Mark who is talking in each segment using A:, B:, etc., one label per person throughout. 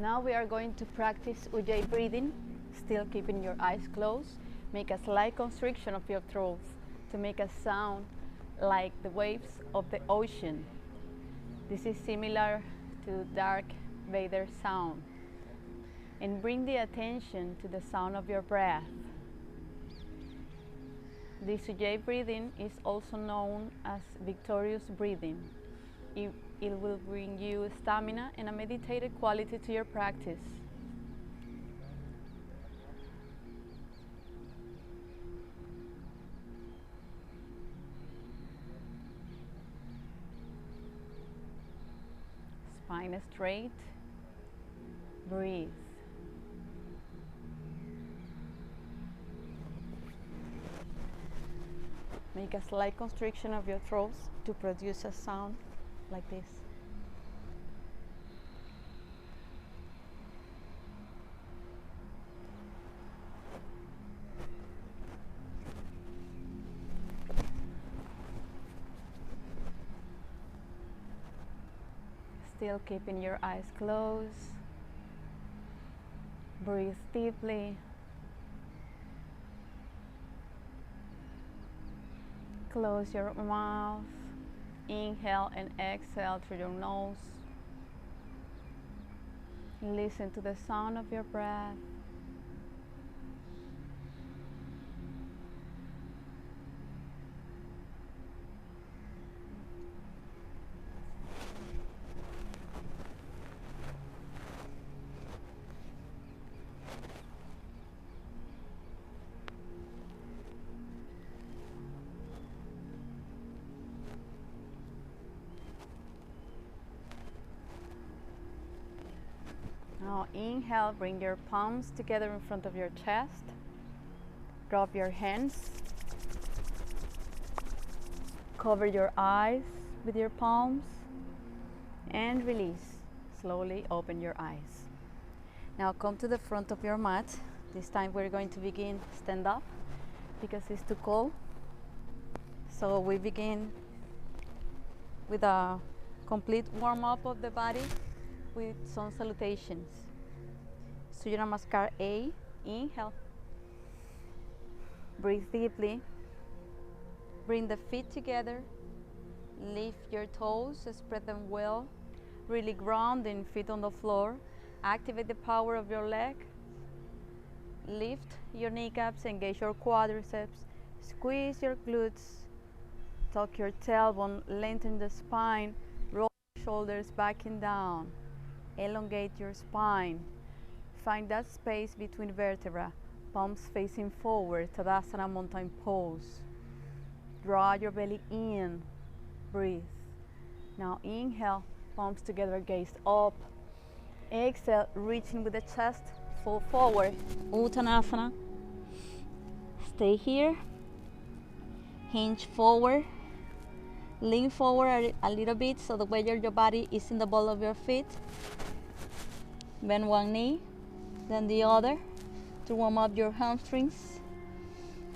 A: Now we are going to practice Ujjayi breathing, still keeping your eyes closed. Make a slight constriction of your throat to make a sound like the waves of the ocean. This is similar to dark Vader sound. And bring the attention to the sound of your breath. This Ujjayi breathing is also known as victorious breathing. It will bring you stamina and a meditative quality to your practice. Spine straight. Breathe. Make a slight constriction of your throat to produce a sound like this. Still keeping your eyes closed. Breathe deeply. Close your mouth. Inhale and exhale through your nose. Listen to the sound of your breath. Now inhale, bring your palms together in front of your chest. Drop your hands. Cover your eyes with your palms and release. Slowly open your eyes. Now come to the front of your mat. This time we're going to begin stand up because it's too cold. So we begin with a complete warm up of the body with some salutations. Surya Namaskar A. Inhale. Breathe deeply. Bring the feet together. Lift your toes, spread them well. Really grounding feet on the floor. Activate the power of your leg. Lift your kneecaps, engage your quadriceps. Squeeze your glutes. Tuck your tailbone, lengthen the spine. Roll your shoulders back and down. Elongate your spine. Find that space between vertebrae, palms facing forward, Tadasana mountain pose. Draw your belly in. Breathe. Now inhale, palms together, gaze up. Exhale, reaching with the chest, fall forward. Uttanasana. Stay here. Hinge forward. Lean forward a little bit so the weight of your body is in the ball of your feet. Bend one knee, then the other to warm up your hamstrings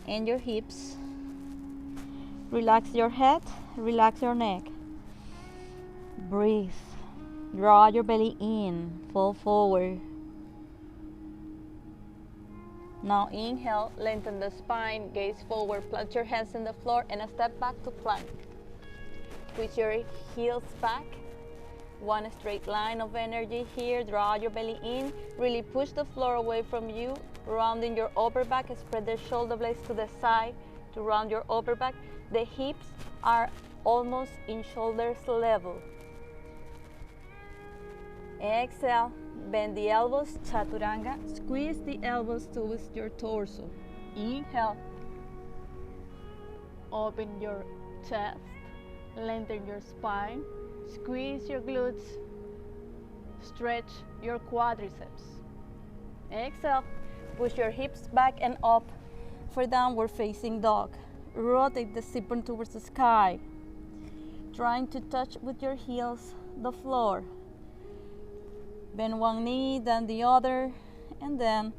A: and your hips. Relax your head, relax your neck. Breathe. Draw your belly in, fall forward. Now inhale, lengthen the spine, gaze forward, plant your hands in the floor and a step back to plank. Twist your heels back. One straight line of energy here. Draw your belly in. Really push the floor away from you. Rounding your upper back. Spread the shoulder blades to the side to round your upper back. The hips are almost in shoulders level. Exhale. Bend the elbows. Chaturanga. Squeeze the elbows towards your torso. Inhale. Open your chest. Lengthen your spine. Squeeze your glutes. Stretch your quadriceps. Exhale. Push your hips back and up for downward facing dog. Rotate the sit bone towards the sky. Trying to touch with your heels the floor. Bend one knee, then the other, and then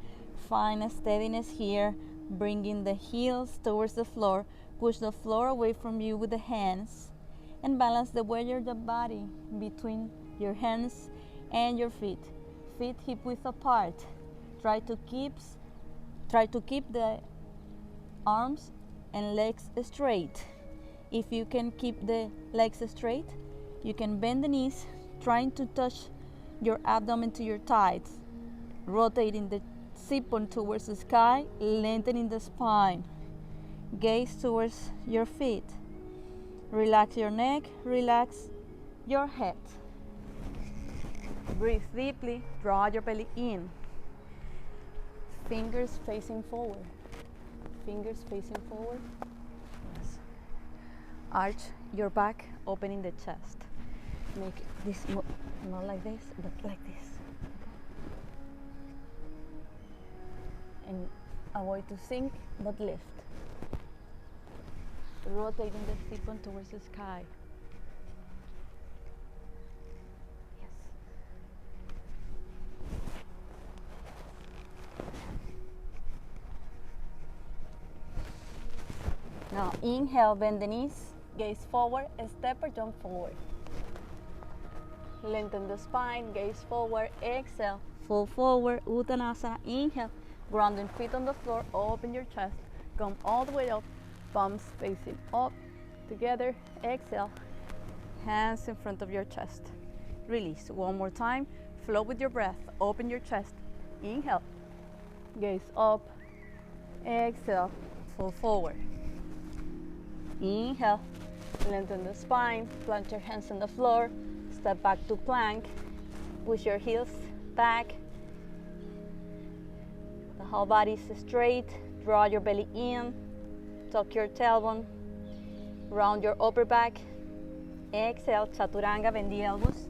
A: find a steadiness here, bringing the heels towards the floor. Push the floor away from you with the hands. And balance the weight of the body between your hands and your feet. feet hip width apart. Try to keep the arms and legs straight. If you can keep the legs straight, you can bend the knees, trying to touch your abdomen to your thighs. Rotating the sit-bone towards the sky, lengthening the spine. Gaze towards your feet. Relax your neck, relax your head. Breathe deeply, draw your belly in. Fingers facing forward. Fingers facing forward. Yes. Arch your back, opening the chest. Make this move, not like this, but like this. And avoid to sink, but lift. Rotating the sit-bone towards the sky. Yes. Now inhale, bend the knees, gaze forward, step or jump forward. Lengthen the spine, gaze forward, exhale, fall forward, Uttanasana, inhale, grounding feet on the floor, open your chest, come all the way up, palms facing up, together, exhale, hands in front of your chest. Release, one more time, flow with your breath, open your chest, inhale, gaze up, exhale, fall forward. Inhale, lengthen the spine, plant your hands on the floor, step back to plank, push your heels back, the whole body is straight, draw your belly in, tuck your tailbone, round your upper back, exhale, chaturanga, bend the elbows,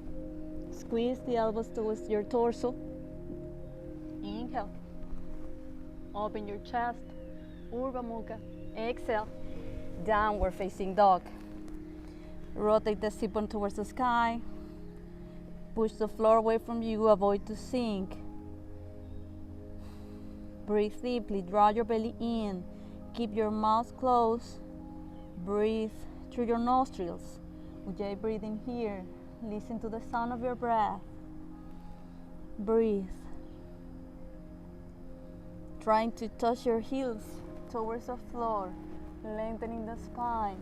A: squeeze the elbows towards your torso, inhale, open your chest, Urdhva Mukha, exhale, downward facing dog. Rotate the sit-bone towards the sky. Push the floor away from you, avoid to sink. Breathe deeply, draw your belly in. Keep your mouth closed. Breathe through your nostrils. Ujjayi breathing here. Listen to the sound of your breath. Breathe. Trying to touch your heels towards the floor, lengthening the spine.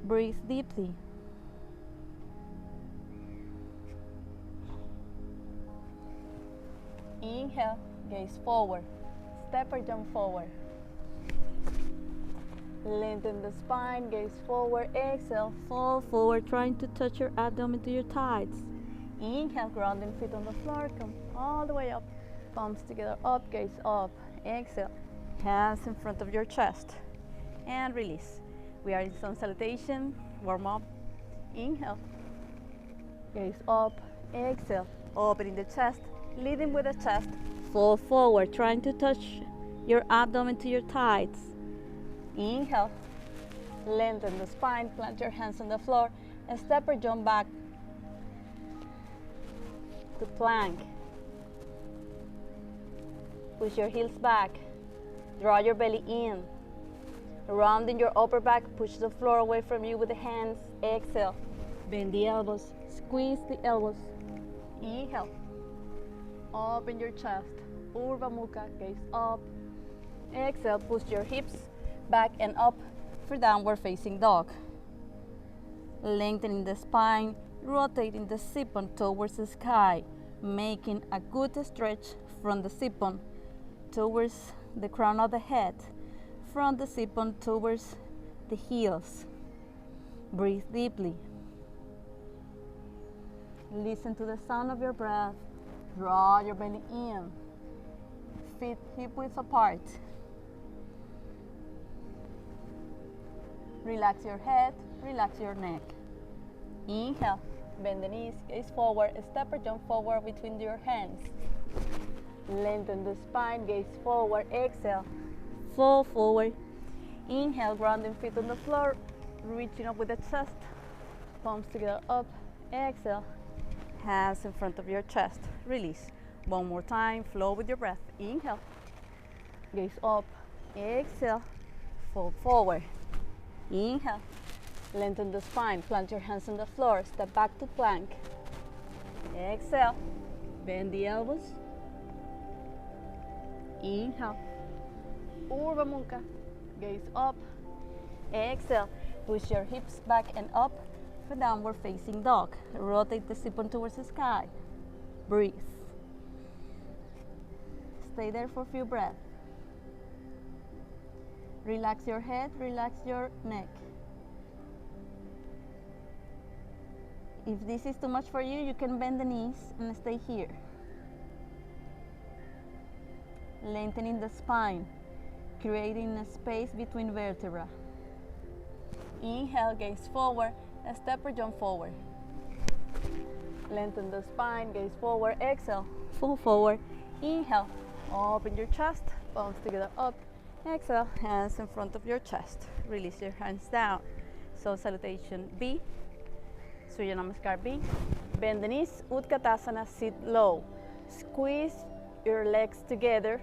A: Breathe deeply. Inhale, gaze forward, step or jump forward. Lengthen the spine, gaze forward, exhale, fall forward, trying to touch your abdomen to your thighs. Inhale, grounding feet on the floor, come all the way up, palms together, up, gaze up, exhale, hands in front of your chest, and release. We are in sun salutation, warm up, inhale, gaze up, exhale, opening the chest, leading with the chest, fall forward, trying to touch your abdomen to your thighs. Inhale, lengthen the spine, plant your hands on the floor, and step or jump back to plank. Push your heels back, draw your belly in. Rounding your upper back, push the floor away from you with the hands. Exhale, bend the elbows, squeeze the elbows. Inhale, open your chest, Urdhva Mukha, gaze up. Exhale, push your hips back and up for downward facing dog. Lengthening the spine, rotating the sit-bone towards the sky, making a good stretch from the sit-bone towards the crown of the head, from the sit-bone towards the heels. Breathe deeply. Listen to the sound of your breath. Draw your belly in. Feet hip width apart. Relax your head, relax your neck. Inhale, bend the knees, gaze forward, step or jump forward between your hands. Lengthen the spine, gaze forward, exhale, fall forward. Inhale, grounding feet on the floor, reaching up with the chest, palms together up, exhale, hands in front of your chest, release. One more time, flow with your breath. Inhale, gaze up, exhale, fall forward. Inhale, lengthen the spine, plant your hands on the floor, step back to plank. Exhale, Bend the elbows. Inhale. Urdhva Mukha. Gaze up. Exhale. Push your hips back and up for downward facing dog. Rotate the sit-bone towards the sky. Breathe. Stay there for a few breaths. Relax your head, relax your neck. If this is too much for you, you can bend the knees and stay here. Lengthening the spine, creating a space between vertebrae. Inhale, gaze forward, a step or jump forward. Lengthen the spine, gaze forward, exhale, fall forward. Inhale, open your chest, palms together up. Exhale, hands in front of your chest. Release your hands down. So salutation B, Surya Namaskar B. Bend the knees, Utkatasana, sit low. Squeeze your legs together.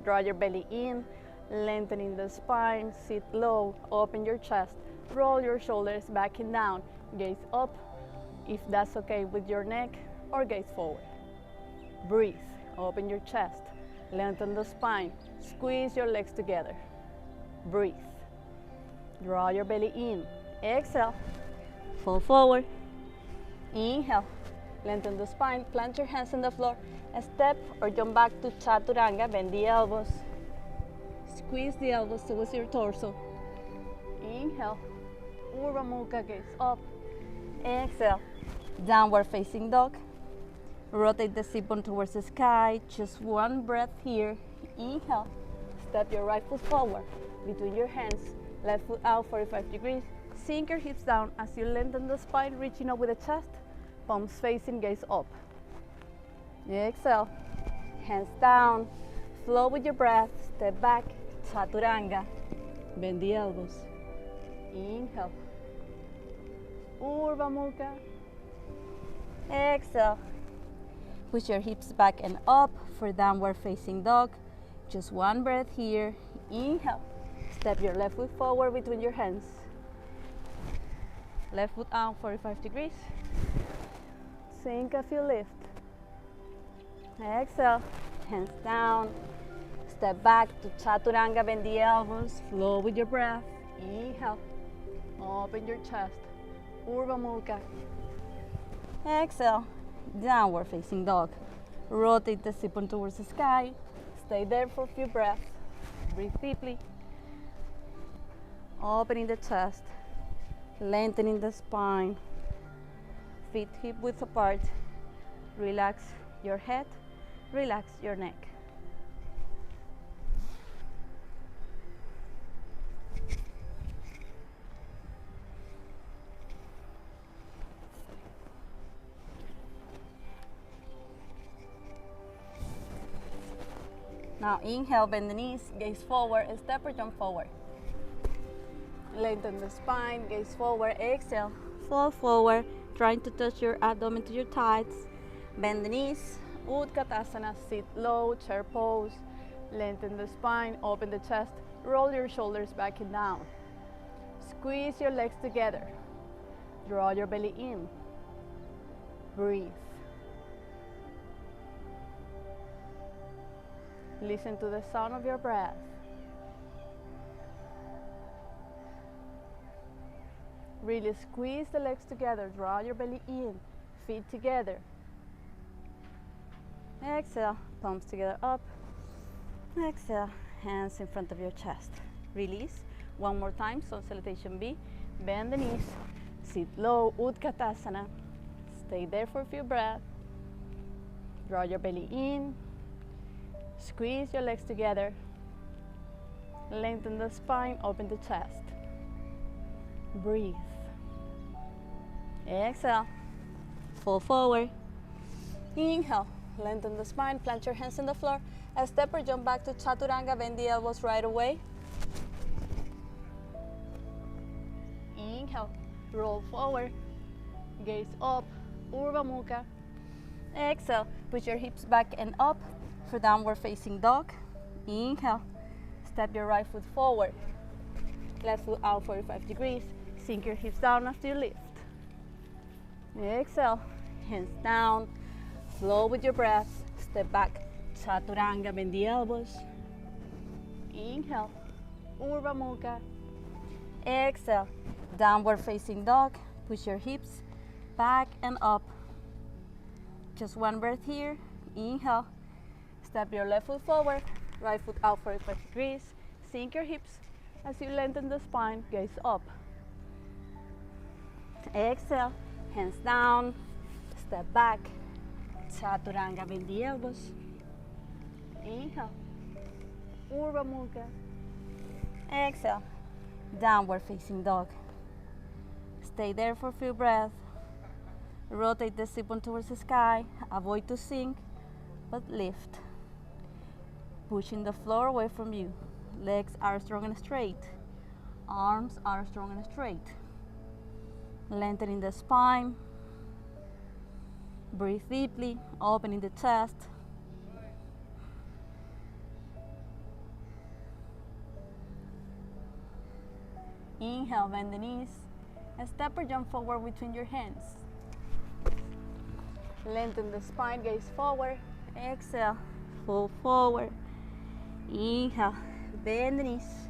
A: Draw your belly in, lengthening the spine, sit low, open your chest. Roll your shoulders back and down. Gaze up, if that's okay with your neck, or gaze forward. Breathe, open your chest, lengthen the spine, squeeze your legs together. Breathe. Draw your belly in. Exhale, fall forward. Inhale, lengthen the spine, plant your hands on the floor, a step or jump back to Chaturanga, bend the elbows. Squeeze the elbows towards your torso. Inhale, Urdhva Mukha, gaze up. Exhale, downward facing dog. Rotate the sit-bone towards the sky. Just one breath here. Inhale, step your right foot forward between your hands, left foot out 45 degrees. Sink your hips down as you lengthen the spine, reaching up with the chest, palms facing, gaze up. Exhale, hands down, flow with your breath, step back, Chaturanga, bend the elbows. Inhale, Urdhva Mukha. Exhale, push your hips back and up for downward facing dog. Just one breath here. Inhale, step your left foot forward between your hands. Left foot out 45 degrees. Sink a few lift. Exhale, hands down. Step back to Chaturanga, bend the elbows. Flow with your breath. Inhale, open your chest. Urdhva Mukha. Exhale, downward facing dog. Rotate the sit-bone towards the sky. Stay there for a few breaths. Breathe deeply. Opening the chest. Lengthening the spine. Feet hip width apart. Relax your head. Relax your neck. Now inhale, bend the knees, gaze forward, step or jump forward. Lengthen the spine, gaze forward, exhale, fall forward, trying to touch your abdomen to your thighs. Bend the knees, Utkatasana, sit low, chair pose. Lengthen the spine, open the chest, roll your shoulders back and down. Squeeze your legs together. Draw your belly in. Breathe. Listen to the sound of your breath. Really squeeze the legs together. Draw your belly in. Feet together. Exhale, palms together up. Exhale, hands in front of your chest. Release. One more time, so salutation B. Bend the knees. Sit low, Utkatasana. Stay there for a few breaths. Draw your belly in. Squeeze your legs together. Lengthen the spine, open the chest. Breathe. Exhale. Fall forward. Inhale. Lengthen the spine, plant your hands on the floor. A step or jump back to Chaturanga, bend the elbows right away. Inhale. Roll forward. Gaze up. Urdhva Mukha. Exhale. Push your hips back and up for downward facing dog. Inhale. Step your right foot forward. Left foot out 45 degrees. Sink your hips down after you lift. Exhale. Hands down. Flow with your breath. Step back. Chaturanga, bend the elbows. Inhale, Urdhva Mukha. Exhale, downward facing dog. Push your hips back and up. Just one breath here. Inhale, step your left foot forward, right foot out 45 degrees. Sink your hips as you lengthen the spine, gaze up. Exhale, hands down, step back. Chaturanga, bend the elbows. Inhale, Urdhva Mukha. Exhale, downward facing dog. Stay there for a few breaths. Rotate the sit bone towards the sky. Avoid to sink, but lift. Pushing the floor away from you. Legs are strong and straight. Arms are strong and straight. Lengthening the spine. Breathe deeply, opening the chest. Inhale, bend the knees, and step or jump forward between your hands. Lengthen the spine, gaze forward. Exhale, fall forward. Inhale, bend the knees.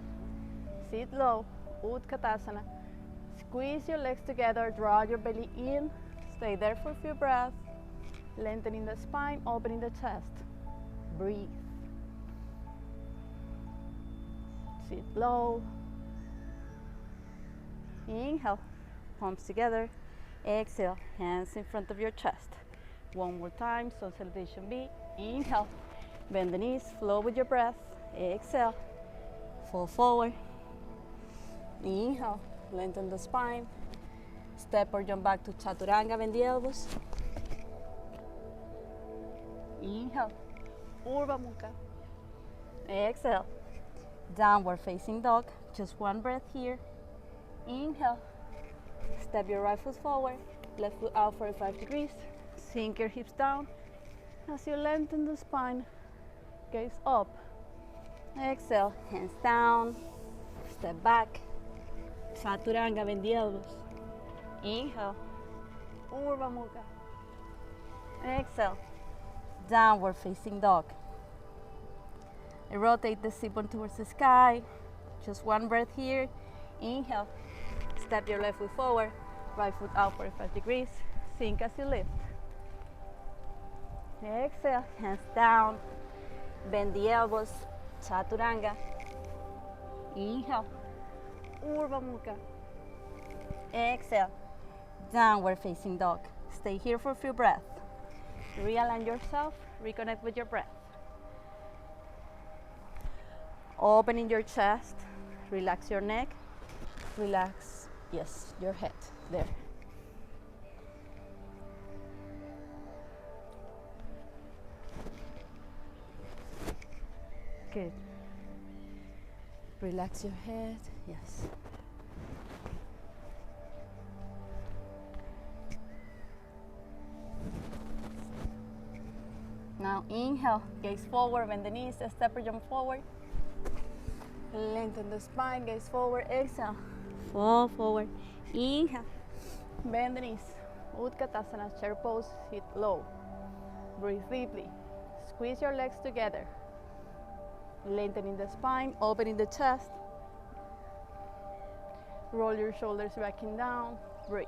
A: Sit low, Utkatasana. Squeeze your legs together, draw your belly in. Stay there for a few breaths. Lengthening the spine, opening the chest. Breathe. Sit low. Inhale, palms together. Exhale, hands in front of your chest. One more time, so salutation B. Inhale, bend the knees, flow with your breath. Exhale, fall forward. Inhale, lengthen the spine. Step or jump back to Chaturanga, bend the elbows. Inhale, Urdhva Mukha. Exhale, downward facing dog. Just one breath here. Inhale, step your right foot forward, left foot out 45 degrees. Sink your hips down as you lengthen the spine, gaze up. Exhale, hands down, step back. Chaturanga, bend the elbows. Inhale, Urdhva Mukha. Exhale, downward facing dog. Rotate the sit bone towards the sky. Just one breath here. Inhale, step your left foot forward, right foot out 45 degrees. Sink as you lift. Exhale, hands down, bend the elbows, Chaturanga. Inhale, Urdhva Mukha. Exhale, downward facing dog. Stay here for a few breaths. Realign yourself, reconnect with your breath. Opening your chest, relax your neck, relax, yes, your head, there. Good. Relax your head, yes. Now inhale, gaze forward, bend the knees, step or jump forward. Lengthen the spine, gaze forward, exhale, fall forward. Inhale, bend the knees, Utkatasana, chair pose, sit low. Breathe deeply, squeeze your legs together. Lengthening the spine, opening the chest. Roll your shoulders back and down, breathe.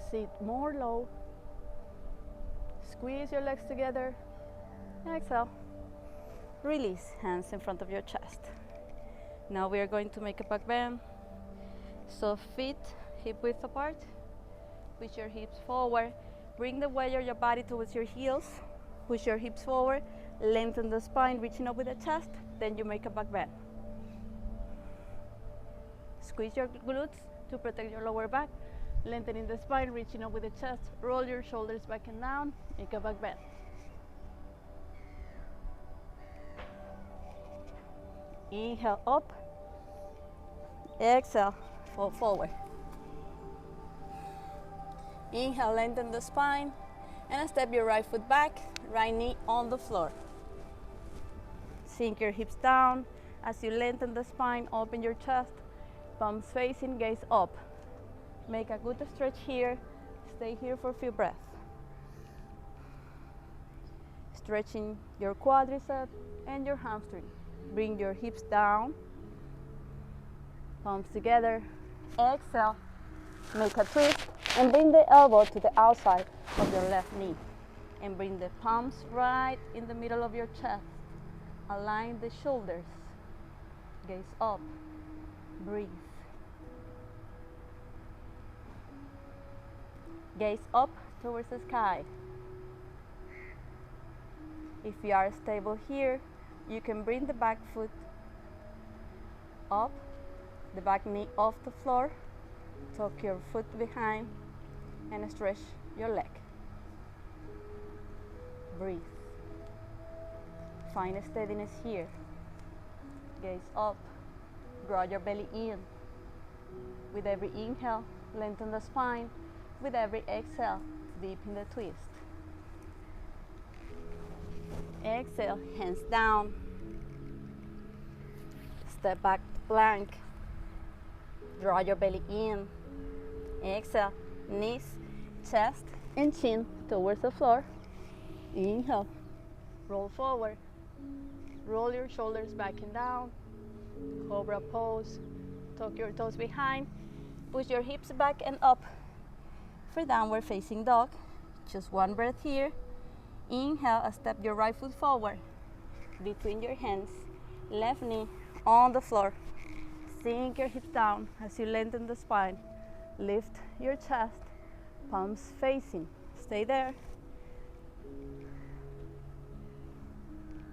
A: Sit more low. Squeeze your legs together. Exhale. Release, hands in front of your chest. Now we are going to make a back bend. So feet hip width apart. Push your hips forward. Bring the weight of your body towards your heels. Push your hips forward. Lengthen the spine, reaching up with the chest. Then you make a back bend. Squeeze your glutes to protect your lower back. Lengthening the spine, reaching up with the chest. Roll your shoulders back and down. Make a back bend. Inhale up. Exhale, fall forward. Inhale, lengthen the spine. And step your right foot back, right knee on the floor. Sink your hips down. As you lengthen the spine, open your chest. Palms facing, gaze up. Make a good stretch here. Stay here for a few breaths. Stretching your quadricep and your hamstring. Bring your hips down, palms together. Exhale, make a twist, and bring the elbow to the outside of your left knee. And bring the palms right in the middle of your chest. Align the shoulders. Gaze up. Breathe. Gaze up towards the sky. If you are stable here, you can bring the back foot up, the back knee off the floor, tuck your foot behind, and stretch your leg. Breathe. Find a steadiness here. Gaze up, draw your belly in. With every inhale, lengthen the spine. With every exhale, deepen the twist. Exhale, hands down. Step back to plank. Draw your belly in. Exhale, knees, chest, and chin towards the floor. Inhale, roll forward. Roll your shoulders back and down. Cobra pose. Tuck your toes behind. Push your hips back and up for downward facing dog. Just one breath here. Inhale, step your right foot forward. Between your hands, left knee on the floor. Sink your hips down as you lengthen the spine. Lift your chest, palms facing. Stay there.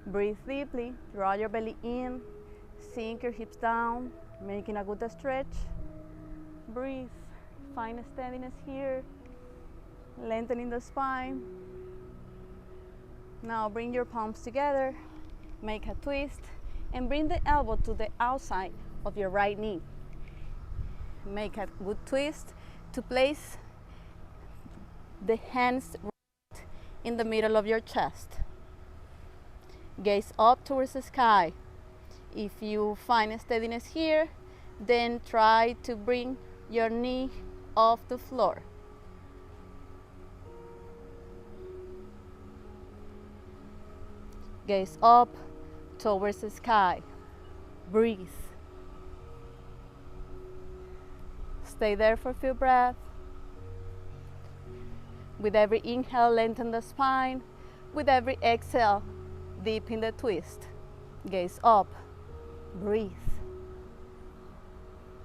A: Breathe deeply, draw your belly in, sink your hips down, making a good stretch. Breathe, find a steadiness here, lengthening the spine. Now bring your palms together, make a twist, and bring the elbow to the outside of your right knee. Make a good twist to place the hands right in the middle of your chest. Gaze up towards the sky. If you find a steadiness here, then try to bring your knee off the floor. Gaze up towards the sky. Breathe. Stay there for a few breaths. With every inhale, lengthen the spine. With every exhale, deepen the twist. Gaze up. Breathe.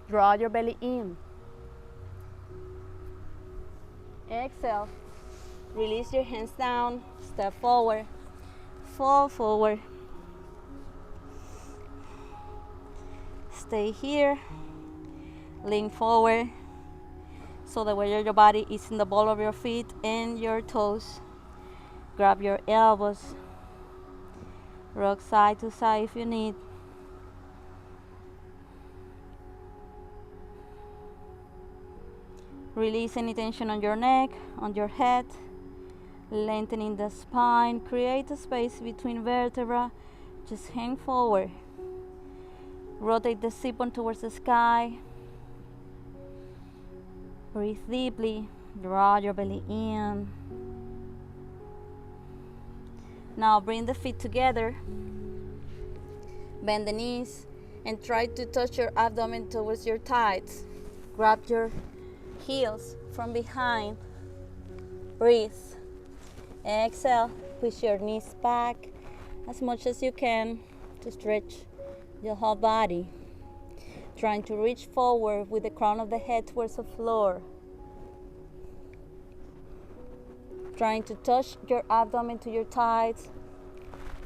A: Draw your belly in. Exhale. Release your hands down. Step forward. Fall forward. Stay here. Lean forward so the weight of your body is in the ball of your feet and your toes. Grab your elbows. Rock side to side if you need. Release any tension on your neck, on your head. Lengthening the spine. Create a space between vertebrae. Just hang forward. Rotate the sit-bone towards the sky. Breathe deeply. Draw your belly in. Now bring the feet together. Bend the knees and try to touch your abdomen towards your thighs. Grab your heels from behind. Breathe. Exhale. Push your knees back as much as you can to stretch your whole body. Trying to reach forward with the crown of the head towards the floor. Trying to touch your abdomen to your thighs,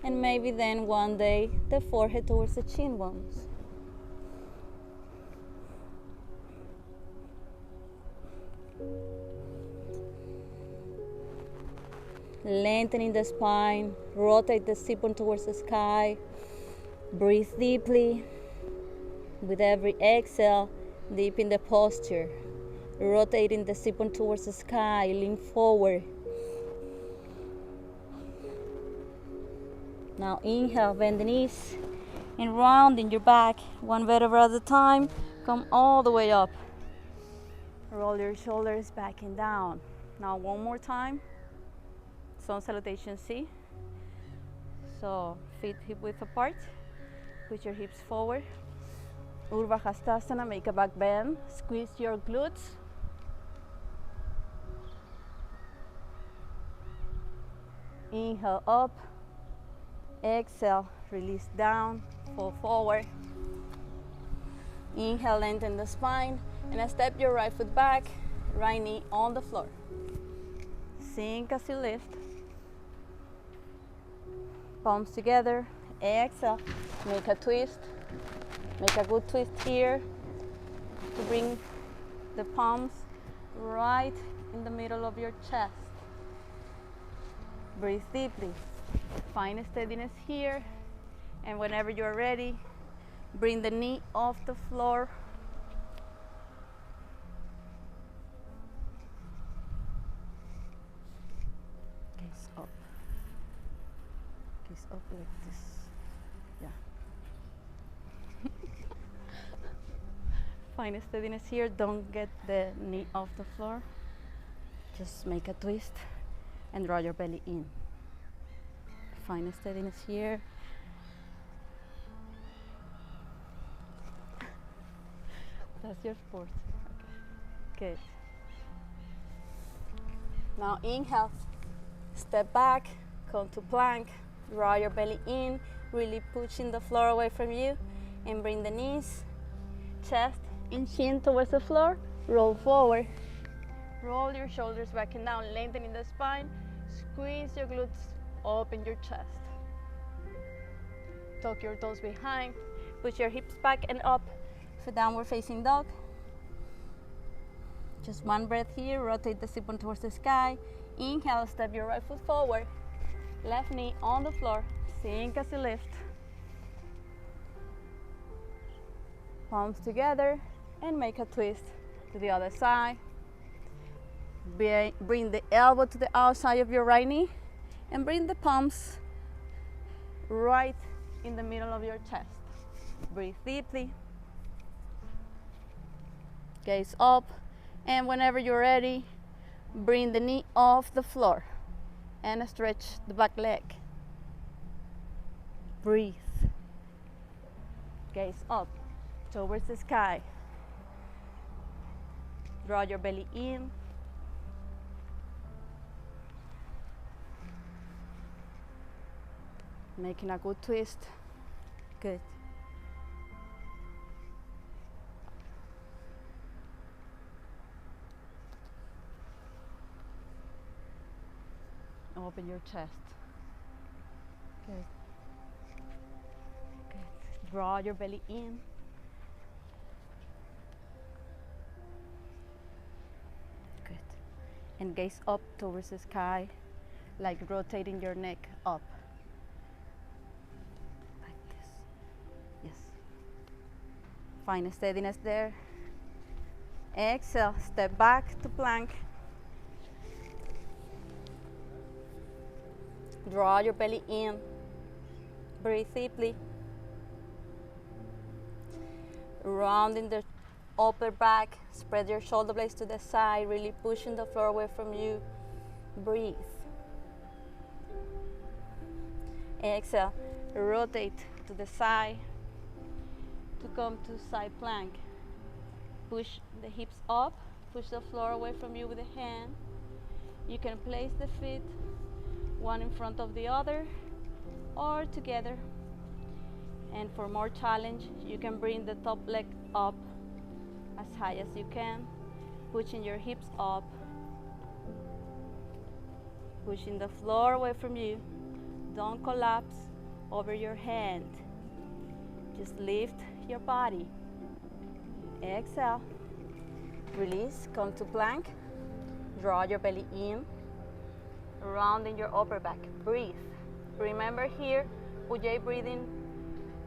A: and maybe then one day the forehead towards the chin bones. Lengthening the spine, rotate the sit-bone towards the sky. Breathe deeply. With every exhale, deepen the posture. Rotating the sit-bone towards the sky, lean forward. Now inhale, bend the knees, and rounding your back, one vertebra at a time, come all the way up. Roll your shoulders back and down. Now one more time. Sun salutation C. So feet hip width apart. Put your hips forward. Urdhva Hastasana, make a back bend. Squeeze your glutes. Inhale up. Exhale, release down, fall forward. Inhale, lengthen the spine, and step your right foot back, right knee on the floor. Sink as you lift. Palms together. Exhale, make a twist. Make a good twist here to bring the palms right in the middle of your chest. Breathe deeply. Find steadiness here, and whenever you're ready, bring the knee off the floor. Gaze up. Gaze up like this. Yeah. Find steadiness here. Don't get the knee off the floor. Just make a twist and draw your belly in. Find steadiness here. That's your sport. Okay. Good. Now inhale, step back, come to plank, draw your belly in, really pushing the floor away from you, and bring the knees, chest, and chin towards the floor. Roll forward. Roll your shoulders back and down, lengthening the spine. Squeeze your glutes, open your chest. Tuck your toes behind. Push your hips back and up for downward facing dog. Just one breath here. Rotate the sit bone towards the sky. Inhale, step your right foot forward. Left knee on the floor. Sink as you lift. Palms together and make a twist to the other side. Bring the elbow to the outside of your right knee and bring the palms right in the middle of your chest. Breathe deeply. Gaze up, and whenever you're ready, bring the knee off the floor and stretch the back leg. Breathe. Gaze up towards the sky. Draw your belly in. Making a good twist. Good. Open your chest. Good. Good. Draw your belly in. Good. And gaze up towards the sky, like rotating your neck up. Find steadiness there. Exhale, step back to plank. Draw your belly in. Breathe deeply. Rounding the upper back. Spread your shoulder blades to the side, really pushing the floor away from you. Breathe. Exhale, rotate to the side to come to side plank. Push the hips up, push the floor away from you with a hand. You can place the feet one in front of the other or together. And for more challenge, you can bring the top leg up as high as you can, pushing your hips up, pushing the floor away from you. Don't collapse over your hand. Just lift your body. Exhale. Release. Come to plank. Draw your belly in. Rounding your upper back. Breathe. Remember here, Ujjayi breathing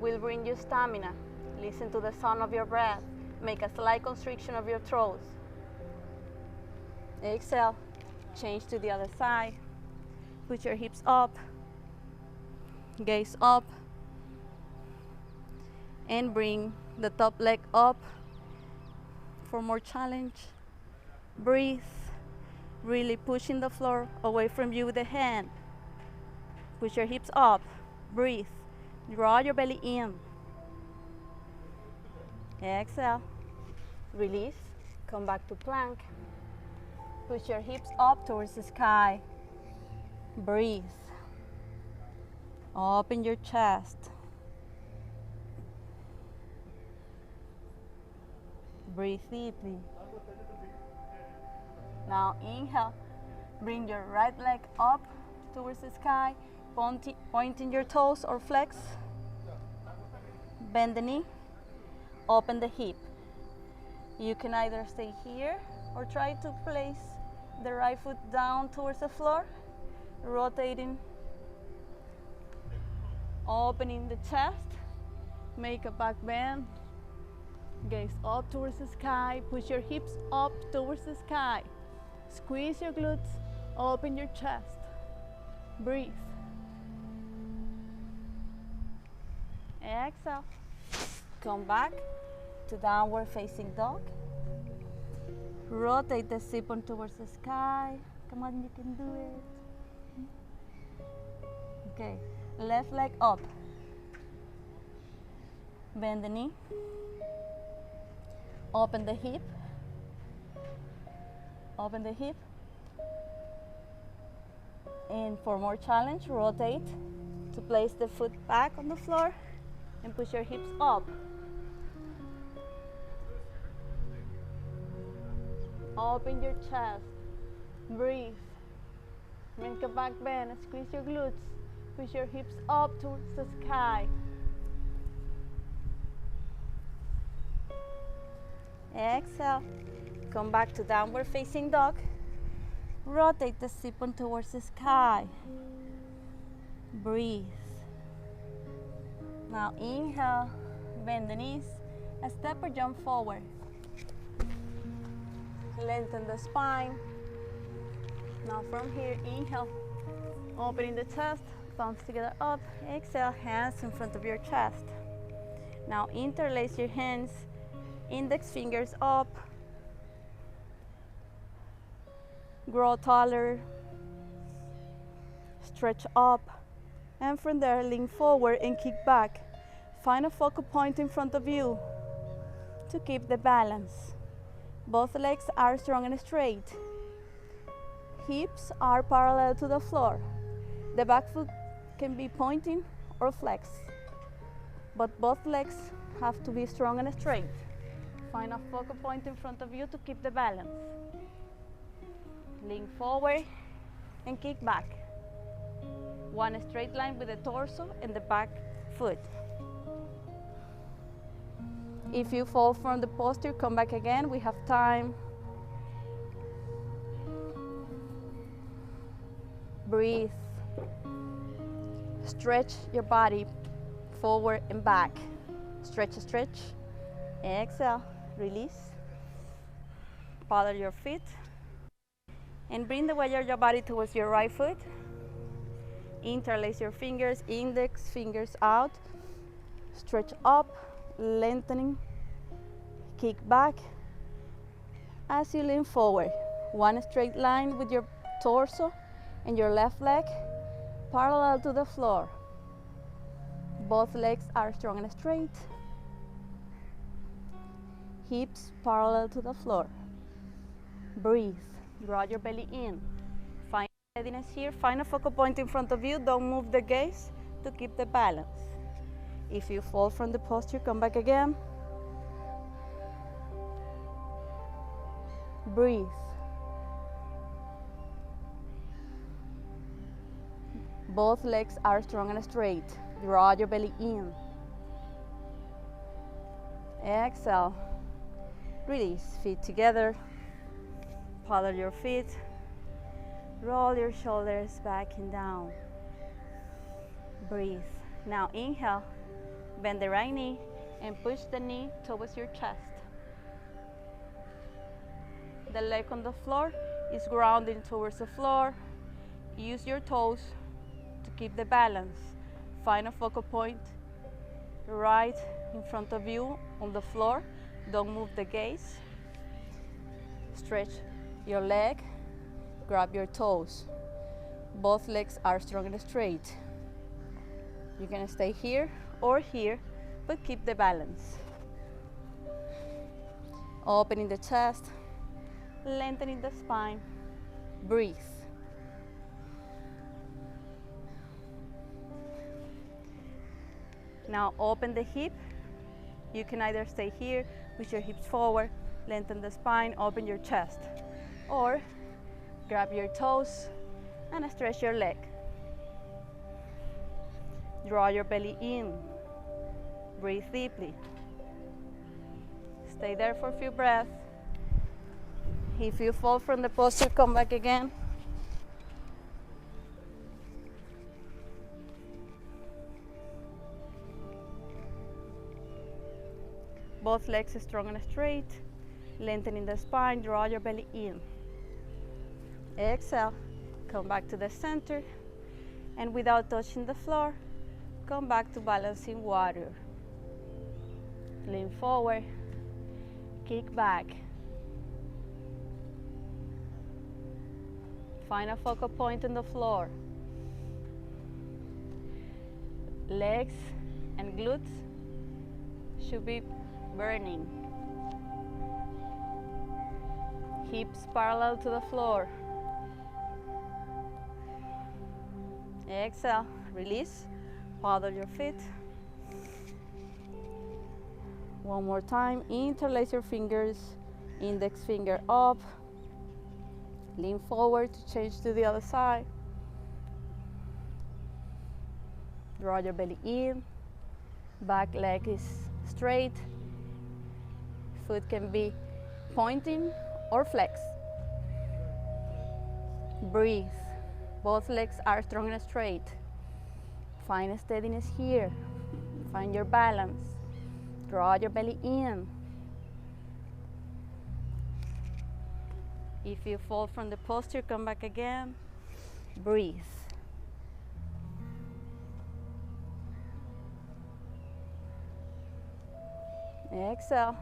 A: will bring you stamina. Listen to the sound of your breath. Make a slight constriction of your throat. Exhale. Change to the other side. Put your hips up. Gaze up. And bring the top leg up for more challenge. Breathe. Really pushing the floor away from you with the hand. Push your hips up. Breathe. Draw your belly in. Exhale. Release. Come back to plank. Push your hips up towards the sky. Breathe. Open your chest. Breathe deeply. Now inhale. Bring your right leg up towards the sky. Pointing your toes or flex. Bend the knee. Open the hip. You can either stay here or try to place the right foot down towards the floor, rotating, opening the chest, make a back bend, gaze up towards the sky, push your hips up towards the sky, squeeze your glutes, open your chest, breathe. Exhale, come back to downward facing dog. Rotate the sit-bone towards the sky. Come on, you can do it. Okay, left leg up. Bend the knee. Open the hip. Open the hip. And for more challenge, rotate to place the foot back on the floor and push your hips up. Open your chest, breathe, make a back bend, squeeze your glutes, push your hips up towards the sky. Exhale, come back to downward facing dog. Rotate the sit-bone towards the sky. Breathe. Now inhale, bend the knees, a step or jump forward. Lengthen the spine. Now from here, inhale, opening the chest, palms together up. Exhale, hands in front of your chest. Now interlace your hands, index fingers up. Grow taller. Stretch up. And from there, lean forward and kick back. Find a focal point in front of you to keep the balance. Both legs are strong and straight. Hips are parallel to the floor. The back foot can be pointing or flex, but both legs have to be strong and straight. Find a focal point in front of you to keep the balance. Lean forward and kick back. One straight line with the torso and the back foot. If you fall from the posture, come back again. We have time. Breathe. Stretch your body forward and back. Stretch, stretch. Exhale, release. Paddle your feet. And bring the weight of your body towards your right foot. Interlace your fingers, index fingers out. Stretch up. Lengthening, kick back as you lean forward. One straight line with your torso and your left leg parallel to the floor. Both legs are strong and straight. Hips parallel to the floor. Breathe. Draw your belly in. Find steadiness here. Find a focal point in front of you. Don't move the gaze to keep the balance. If you fall from the posture, come back again. Breathe. Both legs are strong and straight. Draw your belly in. Exhale. Release. Feet together. Paddle your feet. Roll your shoulders back and down. Breathe. Now inhale. Bend the right knee and push the knee towards your chest. The leg on the floor is grounding towards the floor. Use your toes to keep the balance. Find a focal point right in front of you on the floor. Don't move the gaze. Stretch your leg grab your toes. Both legs are strong and straight. You can stay here or here, but keep the balance. Opening the chest, lengthening the spine. Breathe. Now open the hip. You can either stay here, push your hips forward, lengthen the spine, open your chest, or grab your toes and stretch your leg. Draw your belly in. Breathe deeply. Stay there for a few breaths. If you fall from the posture, come back again. Both legs strong and straight. Lengthening the spine, draw your belly in. Exhale, come back to the center. And without touching the floor, come back to balancing warrior. Lean forward, kick back. Find a focal point on the floor. Legs and glutes should be burning. Hips parallel to the floor. Exhale, release, paddle your feet. One more time, interlace your fingers, index finger up. Lean forward to change to the other side. Draw your belly in. Back leg is straight. Foot can be pointing or flex. Breathe. Both legs are strong and straight. Find steadiness here. Find your balance. Draw your belly in. If you fall from the posture, come back again. Breathe. Exhale.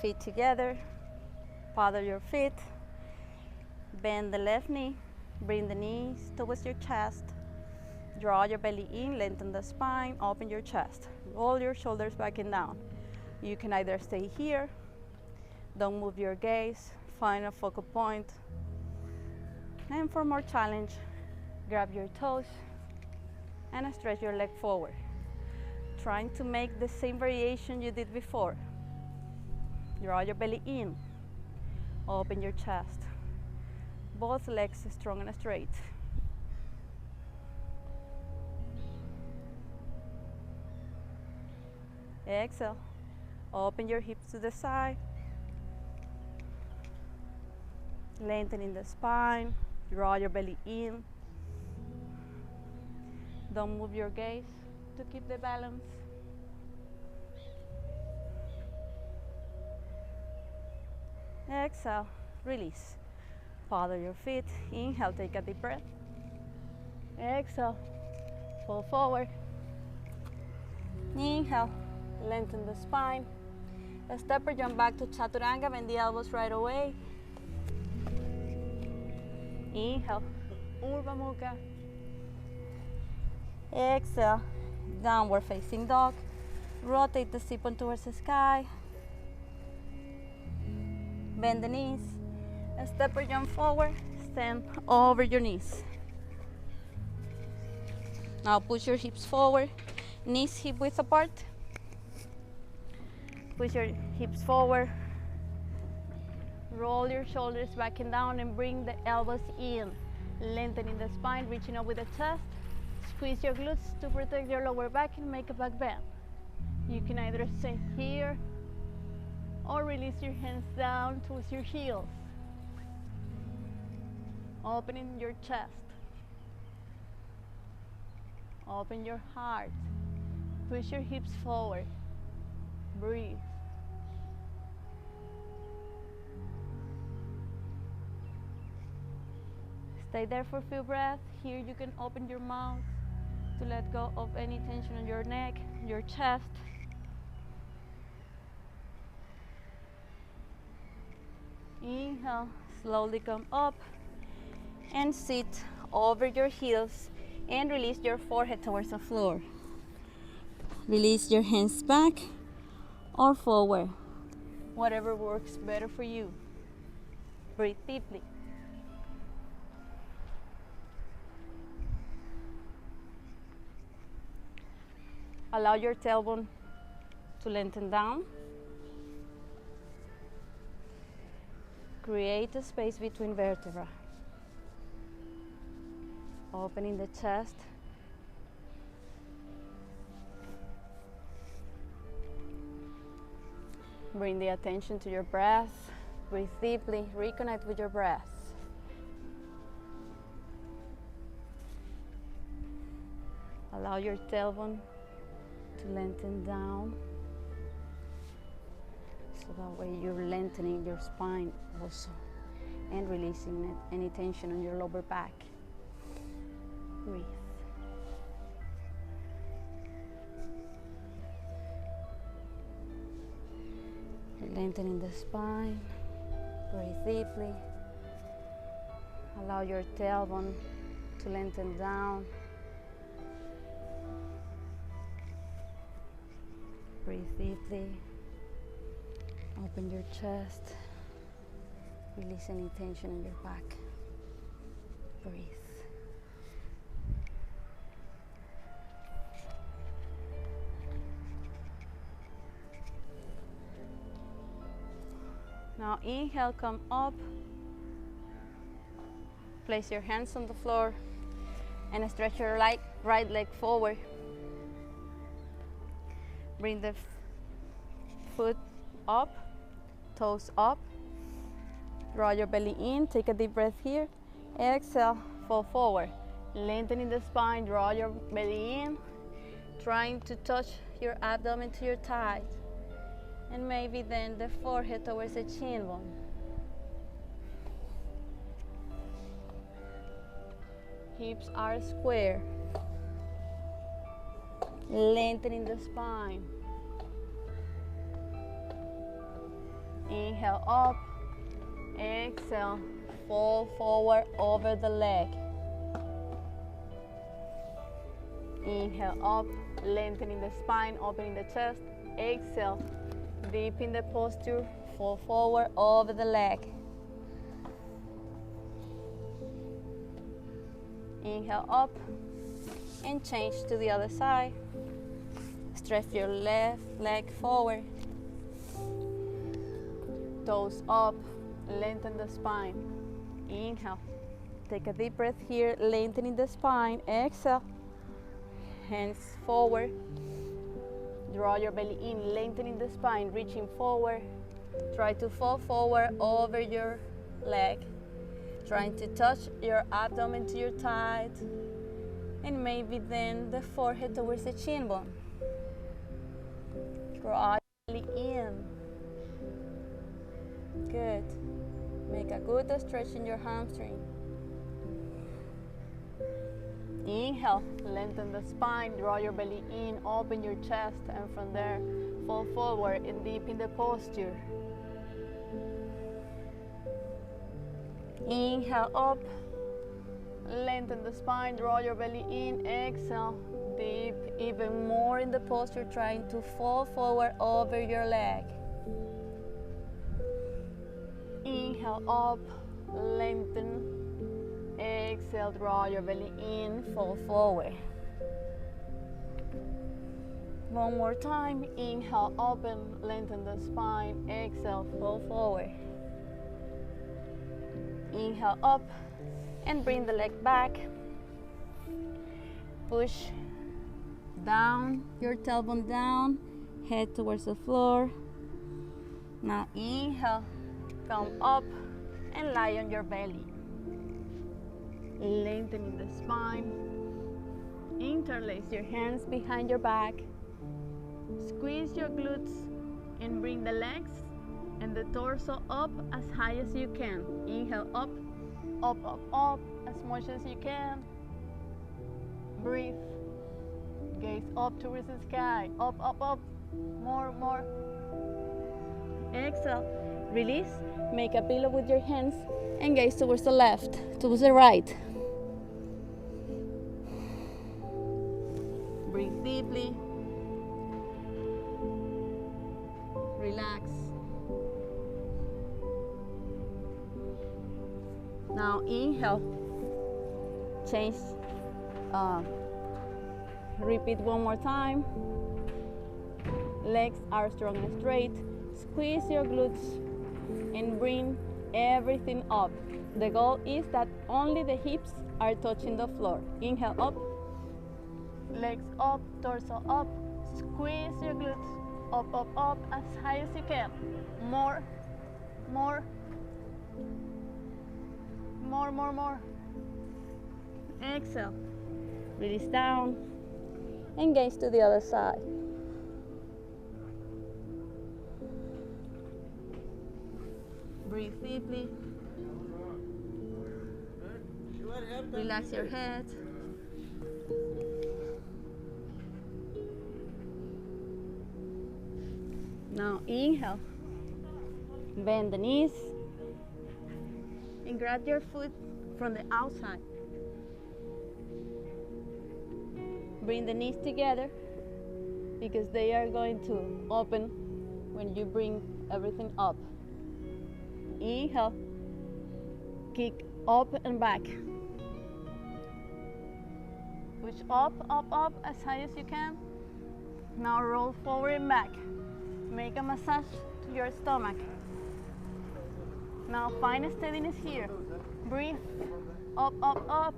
A: Feet together. Paddle your feet. Bend the left knee. Bring the knees towards your chest. Draw your belly in, lengthen the spine, open your chest. Roll your shoulders back and down. You can either stay here, don't move your gaze, find a focal point. And for more challenge, grab your toes and stretch your leg forward. Trying to make the same variation you did before. Draw your belly in, open your chest. Both legs strong and straight. Exhale. Open your hips to the side. Lengthening the spine. Draw your belly in. Don't move your gaze to keep the balance. Exhale. Release. Paddle your feet. Inhale, take a deep breath. Exhale. Fall forward. Inhale. Lengthen the spine. Step or jump back to Chaturanga. Bend the elbows right away. Inhale. Urdhva Mukha. Exhale. Downward facing dog. Rotate the sit-bone towards the sky. Bend the knees. Step or jump forward. Stand over your knees. Now push your hips forward. Knees hip width apart. Push your hips forward. Roll your shoulders back and down and bring the elbows in. Lengthening the spine, reaching up with the chest. Squeeze your glutes to protect your lower back and make a back bend. You can either stay here or release your hands down towards your heels. Opening your chest. Open your heart. Push your hips forward. Breathe. Stay there for a few breaths. Here you can open your mouth to let go of any tension on your neck, your chest. Inhale, slowly come up. and sit over your heels and release your forehead towards the floor. Release your hands back or forward, whatever works better for you. Breathe deeply. Allow your tailbone to lengthen down. Create a space between vertebrae. Opening the chest. Bring the attention to your breath. Breathe deeply. Reconnect with your breath. Allow your tailbone to lengthen down. So that way you're lengthening your spine also and releasing any tension on your lower back. Breathe. Lengthening the spine. Breathe deeply. Allow your tailbone to lengthen down. Breathe deeply. Open your chest. Release any tension in your back. Breathe. Now inhale, come up. Place your hands on the floor and stretch your right leg forward. Bring the foot up, toes up. Draw your belly in, take a deep breath here. Exhale, fall forward. Lengthening the spine, draw your belly in. Trying to touch your abdomen to your thighs. And maybe then the forehead towards the chin bone. Hips are square. Lengthening the spine. Inhale up. Exhale, fall forward over the leg. Inhale up, lengthening the spine, opening the chest. Exhale, deepen the posture, fall forward over the leg. Inhale up and change to the other side. Stretch your left leg forward. Toes up, lengthen the spine. Inhale. Take a deep breath here, lengthening the spine. Exhale. Hands forward. Draw your belly in, lengthening the spine, reaching forward. Try to fall forward over your leg. Trying to touch your abdomen to your thighs. And maybe then the forehead towards the chin bone. Draw your belly in. Good. Make a good stretch in your hamstring. Inhale, lengthen the spine, draw your belly in, open your chest, and from there, fall forward and deepen the posture. Inhale up, lengthen the spine, draw your belly in, exhale, deep even more in the posture, trying to fall forward over your leg. Inhale up, lengthen, exhale, draw your belly in, fall forward. One more time, inhale, open, lengthen the spine, exhale, fall forward. Inhale up and bring the leg back. Push down, your tailbone down, head towards the floor. Now inhale, come up and lie on your belly. Lengthening the spine. Interlace your hands behind your back. Squeeze your glutes and bring the legs and the torso up as high as you can. Inhale up, up, up, up, as much as you can. Breathe. Gaze up towards the sky. Up, up, up. More, more. Exhale. Release, make a pillow with your hands and gaze towards the left, towards the right. Breathe deeply. Relax. Now inhale. Change. Repeat one more time. Legs are strong and straight. Squeeze your glutes and bring everything up. The goal is that only the hips are touching the floor. Inhale up. Legs up, torso up. Squeeze your glutes. Up, up, up, as high as you can. More, more, more, more, more. Exhale. Release down. And gaze to the other side. Breathe deeply. Relax your head. Now inhale. Bend the knees. And grab your foot from the outside. Bring the knees together because they are going to open when you bring everything up. Inhale. Kick up and back. Push up, up, up as high as you can. Now roll forward and back. Make a massage to your stomach. Now find steadiness here. Breathe. Up, up, up.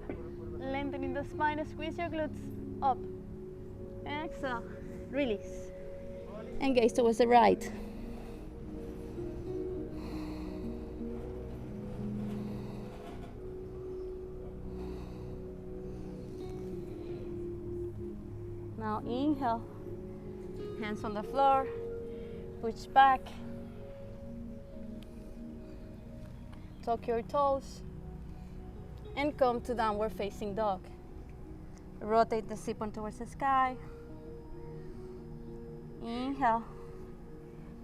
A: Lengthening the spine. Squeeze your glutes. Up. Exhale. Release. And gaze towards the right. Now inhale. Hands on the floor. Push back. Tuck your toes. And come to downward facing dog. Rotate the sit-bone towards the sky. Inhale.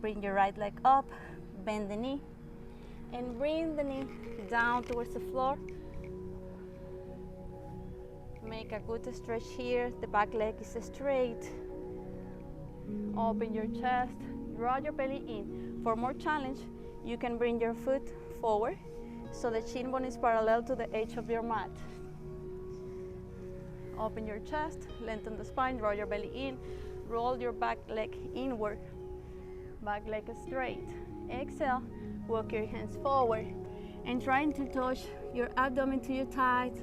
A: Bring your right leg up. Bend the knee. And bring the knee down towards the floor. Make a good stretch here. The back leg is straight. Open your chest. Draw your belly in. For more challenge, you can bring your foot forward so the shin bone is parallel to the edge of your mat. Open your chest, lengthen the spine, draw your belly in, roll your back leg inward, back leg straight. Exhale, walk your hands forward and trying to touch your abdomen to your thighs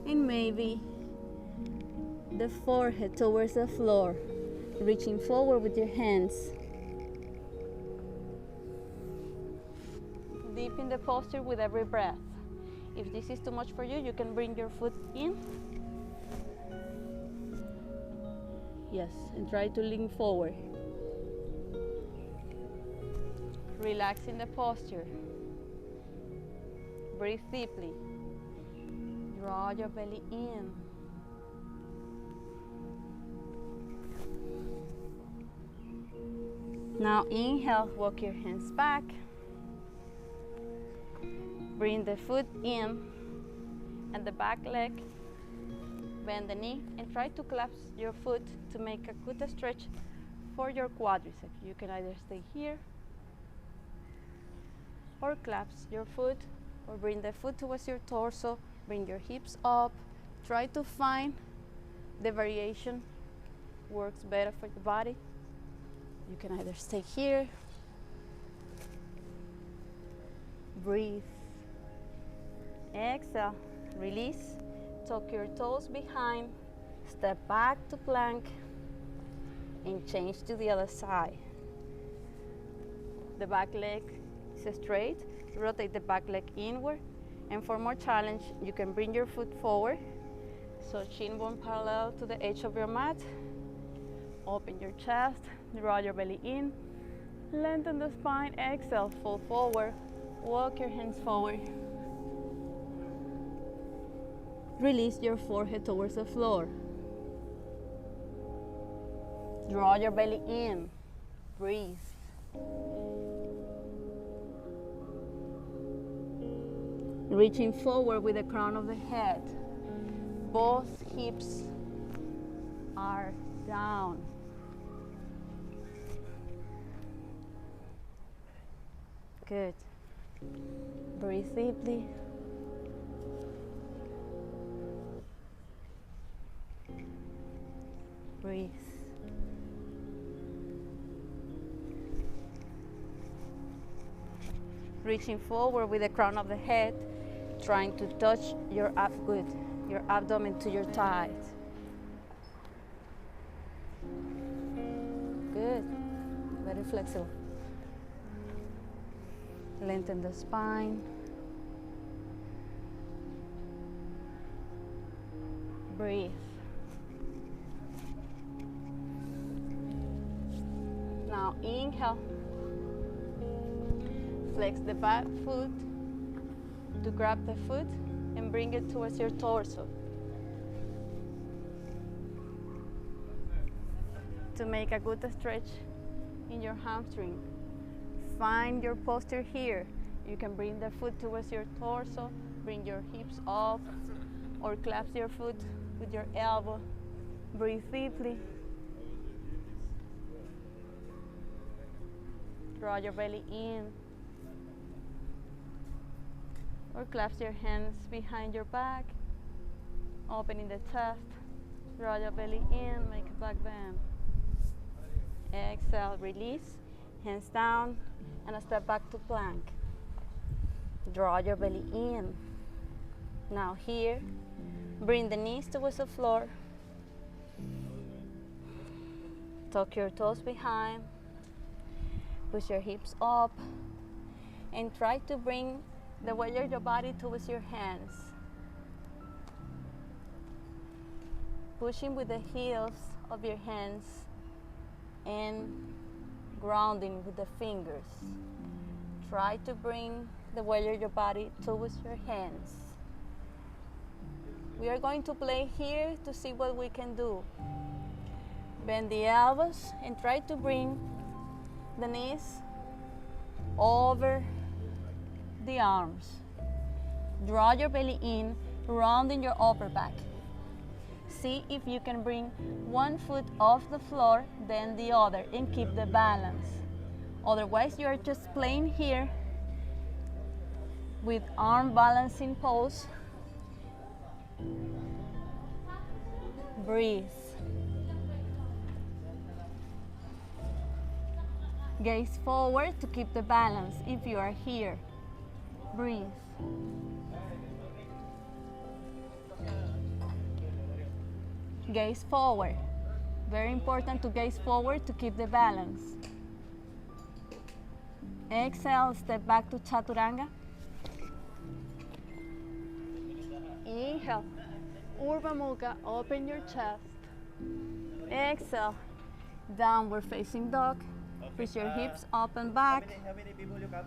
A: and maybe the forehead towards the floor, reaching forward with your hands. Deepen the posture with every breath. If this is too much for you, you can bring your foot in. Yes, and try to lean forward. Relaxing the posture. Breathe deeply. Draw your belly in. Now inhale, walk your hands back. Bring the foot in and the back leg. Bend the knee and try to clasp your foot to make a good stretch for your quadriceps. You can either stay here or clasp your foot or bring the foot towards your torso. Bring your hips up. Try to find the variation works better for your body. You can either stay here, breathe, exhale, release, tuck your toes behind, step back to plank, and change to the other side. The back leg is straight, rotate the back leg inward, and for more challenge, you can bring your foot forward, so shin bone parallel to the edge of your mat. Open your chest, draw your belly in, lengthen the spine, exhale, fall forward, walk your hands forward. Release your forehead towards the floor. Draw your belly in, breathe. Reaching forward with the crown of the head. Both hips are down. Good. Breathe deeply. Breathe. Reaching forward with the crown of the head, trying to touch your your abdomen to your thighs. Good. Very flexible. Lengthen the spine. Breathe. Now inhale. Flex the back foot to grab the foot and bring it towards your torso. To make a good stretch in your hamstring. Find your posture here. You can bring the foot towards your torso, bring your hips up, or clasp your foot with your elbow. Breathe deeply. Draw your belly in. Or clasp your hands behind your back, opening the chest. Draw your belly in, make a back bend. Exhale, release, hands down, and a step back to plank. Draw your belly in. Now here, bring the knees towards the floor. Tuck your toes behind. Push your hips up. And try to bring the weight of your body towards your hands. Pushing with the heels of your hands and grounding with the fingers. Try to bring the weight of your body towards your hands. We are going to play here to see what we can do. Bend the elbows and try to bring the knees over the arms. Draw your belly in, rounding your upper back. See if you can bring one foot off the floor, then the other, and keep the balance. Otherwise, you are just playing here with arm balancing pose. Breathe. Gaze forward to keep the balance if you are here. Breathe. Gaze forward. Very important to gaze forward to keep the balance. Exhale, step back to Chaturanga. Inhale, Urdhva Mukha, open your chest. Exhale, downward facing dog. Push your hips up and back.
B: How many people you come?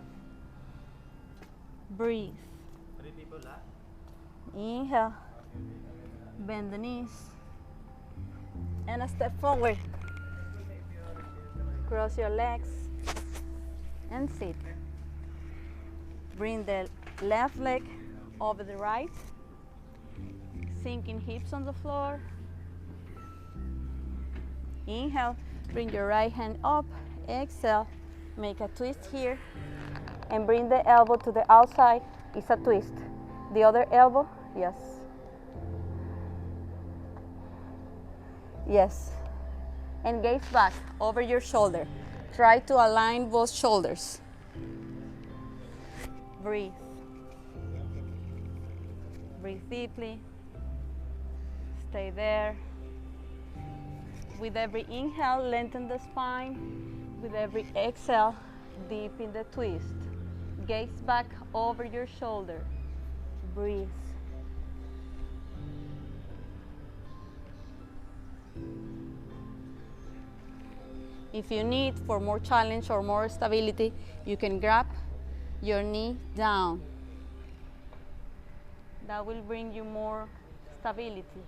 A: Breathe.
B: 3 people, huh?
A: Inhale, bend the knees. And a step forward. Cross your legs and sit. Bring the left leg over the right. Sinking hips on the floor. Inhale, bring your right hand up. Exhale, make a twist here. And bring the elbow to the outside. It's a twist. The other elbow, yes. Yes. And gaze back over your shoulder. Try to align both shoulders. Breathe. Breathe deeply. Stay there. With every inhale, lengthen the spine. With every exhale, deepen the twist. Gaze back over your shoulder. Breathe. If you need for more challenge or more stability, you can grab your knee down. That will bring you more stability.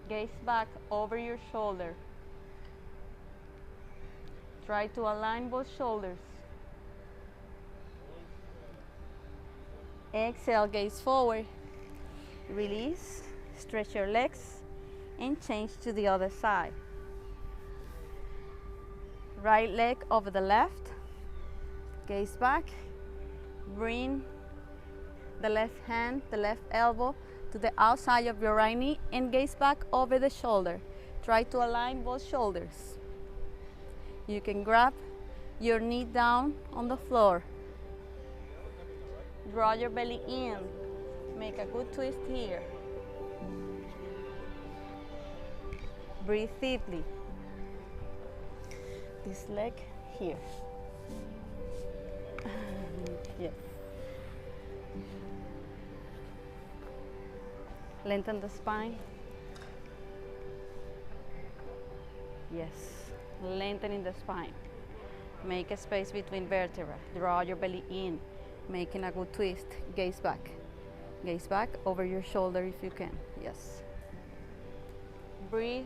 A: Gaze back over your shoulder. Try to align both shoulders. Exhale, gaze forward. Release, stretch your legs, and change to the other side. Right leg over the left, gaze back. Bring the left hand, the left elbow to the outside of your right knee and gaze back over the shoulder. Try to align both shoulders. You can grab your knee down on the floor. Draw your belly in. Make a good twist here. Breathe deeply. This leg here. Yes. Lengthen the spine. Yes. Lengthening the spine. Make a space between vertebrae. Draw your belly in, making a good twist. Gaze back. Gaze back over your shoulder if you can. Yes. Breathe.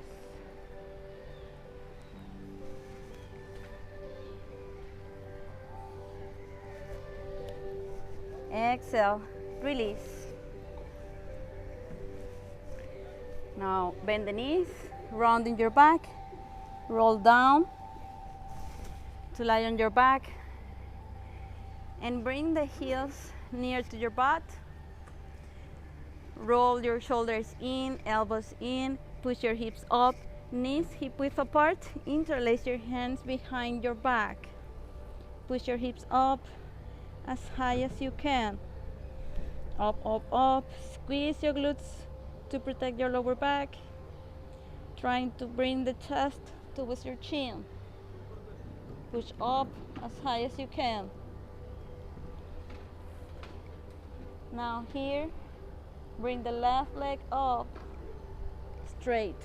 A: Exhale. Release. Now bend the knees, rounding your back. Roll down to lie on your back and bring the heels near to your butt. Roll your shoulders in, elbows in, push your hips up, knees hip width apart. Interlace your hands behind your back. Push your hips up as high as you can. Up, up, up. Squeeze your glutes to protect your lower back. Trying to bring the chest towards your chin. Push up as high as you can. Now here, bring the left leg up, straight.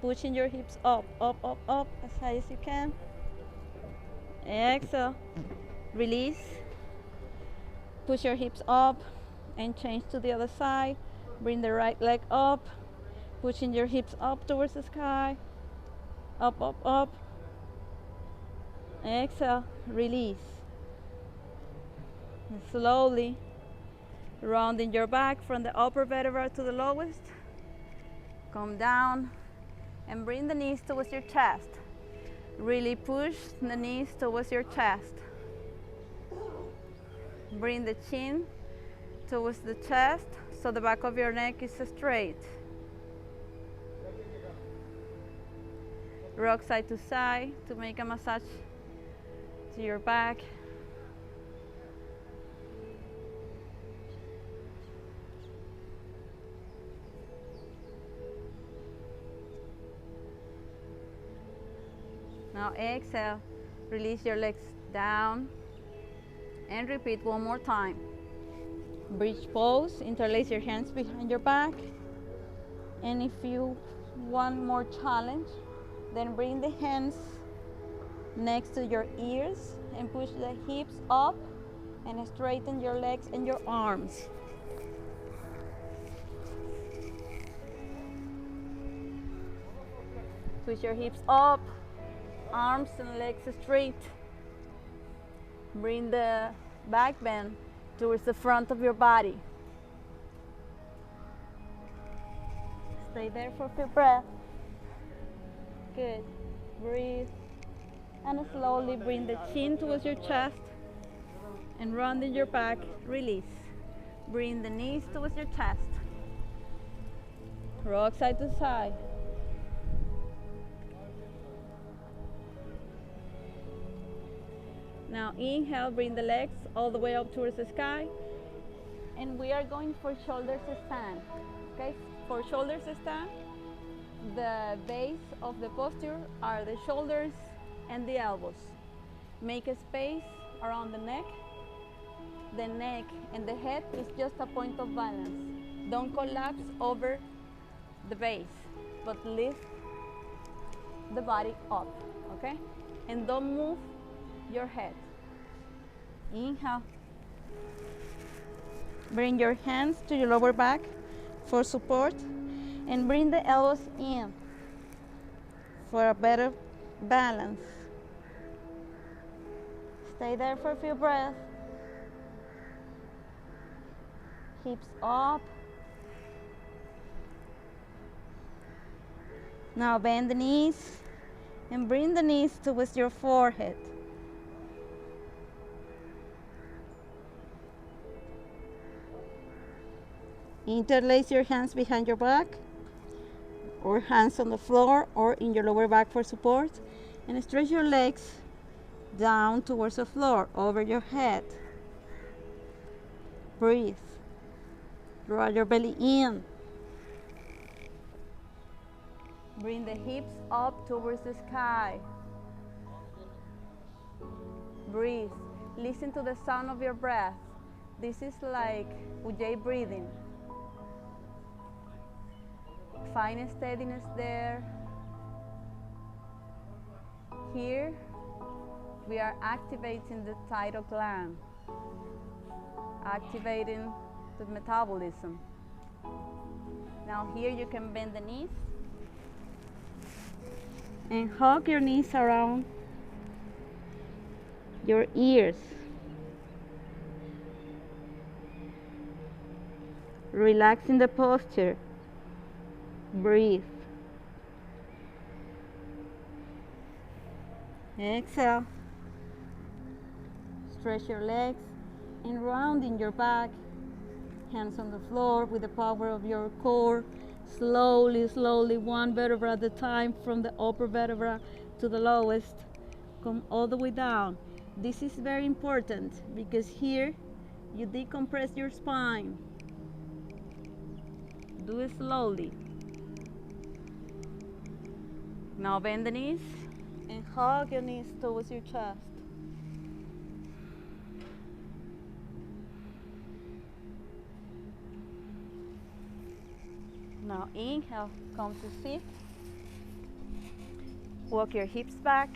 A: Pushing your hips up, up, up, up, as high as you can. Exhale, release. Push your hips up and change to the other side. Bring the right leg up, pushing your hips up towards the sky. Up, up, up. Exhale, release. And slowly rounding your back from the upper vertebra to the lowest. Come down and bring the knees towards your chest. Really push the knees towards your chest. Bring the chin towards the chest so the back of your neck is straight. Rock side to side to make a massage to your back. Now exhale, release your legs down and repeat one more time. Bridge pose, interlace your hands behind your back. And if you want more challenge, then bring the hands next to your ears and push the hips up and straighten your legs and your arms. Push your hips up, arms and legs straight. Bring the back bend towards the front of your body. Stay there for a few breaths. Good. Breathe. And slowly bring the chin towards your chest and rounding your back, release. Bring the knees towards your chest. Rock side to side. Now inhale, bring the legs all the way up towards the sky. And we are going for shoulders stand. Okay, for shoulders stand, the base of the posture are the shoulders and the elbows. Make a space around the neck. The neck and the head is just a point of balance. Don't collapse over the base, but lift the body up, okay? And don't move your head. Inhale. Bring your hands to your lower back for support and bring the elbows in for a better balance. Stay there for a few breaths. hips up. Now bend the knees and bring the knees towards your forehead. Interlace your hands behind your back, or hands on the floor or in your lower back for support, and stretch your legs down towards the floor over your head. Breathe. Draw your belly in. Bring the hips up towards the sky. Breathe. Listen to the sound of your breath. This is like Ujjayi breathing. Find steadiness there. Here, we are activating the thyroid gland, activating the metabolism. Now here you can bend the knees and hug your knees around your ears. Relaxing the posture. Breathe. Exhale. Stretch your legs and rounding your back. Hands on the floor with the power of your core. Slowly, slowly, one vertebra at a time, from the upper vertebra to the lowest. Come all the way down. This is very important because here you decompress your spine. Do it slowly. Now bend the knees and hug your knees towards your chest. Now inhale, come to sit. Walk your hips back.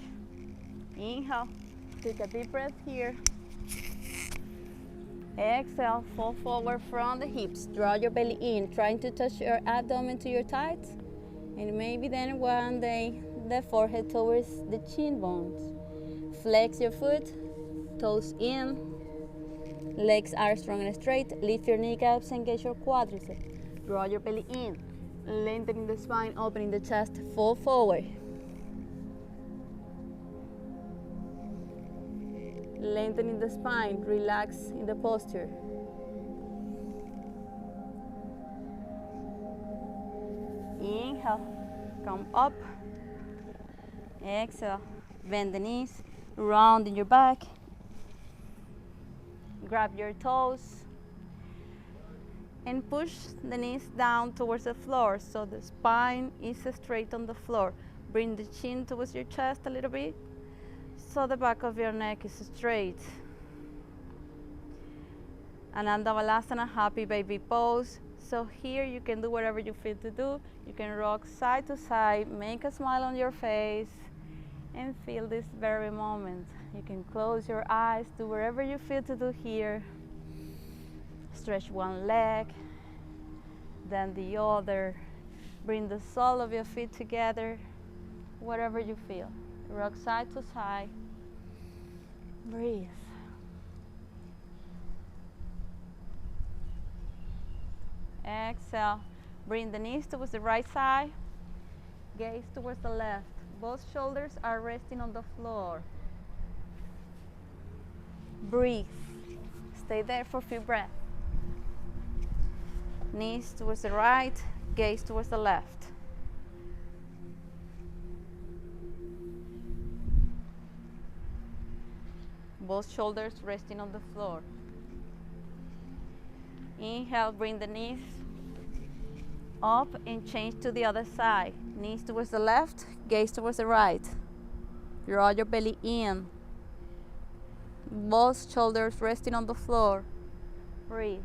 A: Inhale, take a deep breath here. Exhale, fall forward from the hips. Draw your belly in, trying to touch your abdomen to your thighs. And maybe then one day, the forehead towards the chin bones. Flex your foot, toes in. Legs are strong and straight. Lift your kneecaps, engage your quadriceps. Draw your belly in, lengthening the spine, opening the chest, fall forward. Lengthening the spine, relax in the posture. Inhale, come up. Exhale, bend the knees, round in your back. Grab your toes and push the knees down towards the floor so the spine is straight on the floor. Bring the chin towards your chest a little bit so the back of your neck is straight. Ananda Balasana, happy baby pose. So here you can do whatever you feel to do. You can rock side to side, make a smile on your face, and feel this very moment. You can close your eyes, do whatever you feel to do here. Stretch one leg, then the other. Bring the sole of your feet together, whatever you feel. Rock side to side. Breathe. Exhale. Bring the knees towards the right side. Gaze towards the left. Both shoulders are resting on the floor. Breathe. Stay there for a few breaths. Knees towards the right. Gaze towards the left. Both shoulders resting on the floor. Inhale, bring the knees up and change to the other side. Knees towards the left, gaze towards the right. Draw your belly in. Both shoulders resting on the floor. Breathe.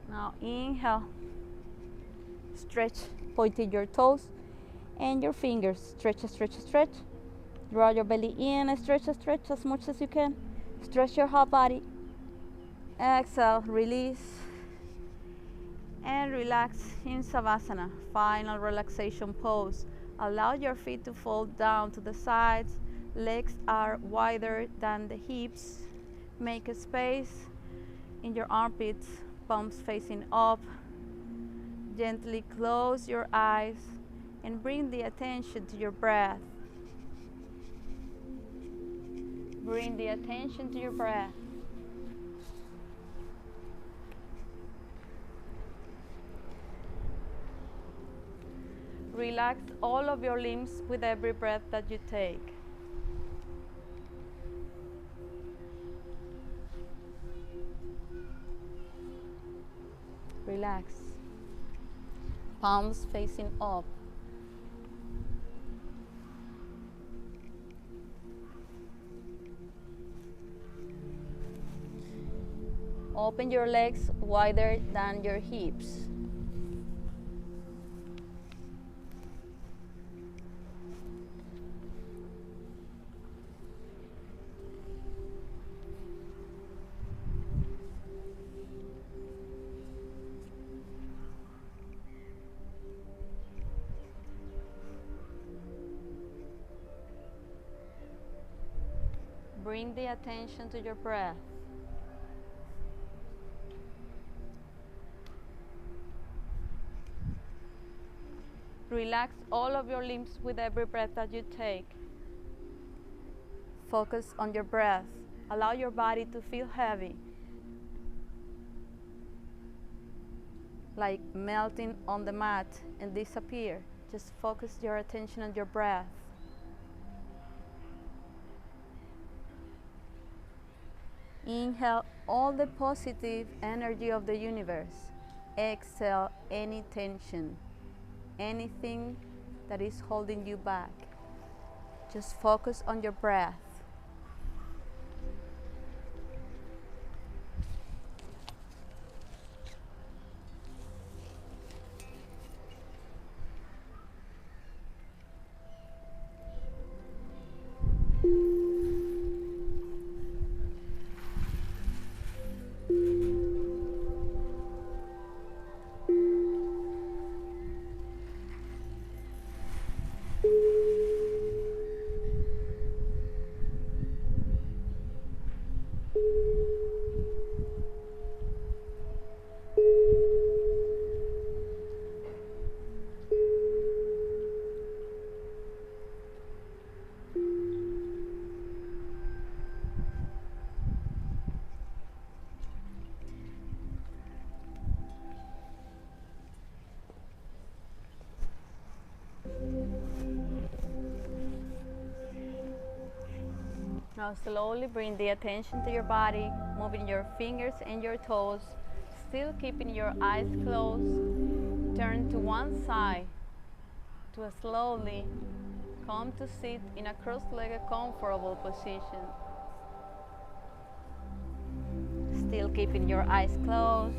A: Now inhale. Stretch, pointing your toes and your fingers. Stretch, stretch, stretch. Draw your belly in, stretch, stretch as much as you can. Stretch your whole body. Exhale, release. And relax in Savasana, final relaxation pose. Allow your feet to fall down to the sides. Legs are wider than the hips. Make a space in your armpits, palms facing up. Gently close your eyes and bring the attention to your breath. Bring the attention to your breath. Relax all of your limbs with every breath that you take. Relax. Palms facing up. Open your legs wider than your hips. Bring the attention to your breath. Relax all of your limbs with every breath that you take. Focus on your breath. Allow your body to feel heavy, like melting on the mat and disappear. Just focus your attention on your breath. Inhale all the positive energy of the universe. Exhale any tension, anything that is holding you back. Just focus on your breath. Now slowly bring the attention to your body, moving your fingers and your toes, still keeping your eyes closed. Turn to one side to slowly come to sit in a cross-legged comfortable position. Still keeping your eyes closed.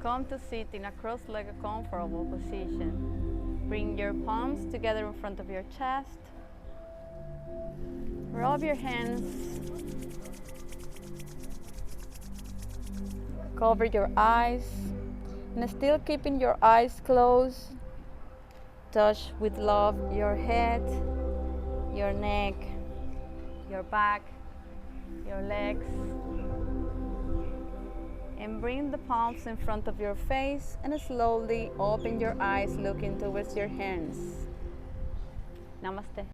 A: Come to sit in a cross-legged comfortable position. Bring your palms together in front of your chest. Rub your hands. Cover your eyes. And still keeping your eyes closed, touch with love your head, your neck, your back, your legs. And bring the palms in front of your face and slowly open your eyes looking towards your hands. Namaste.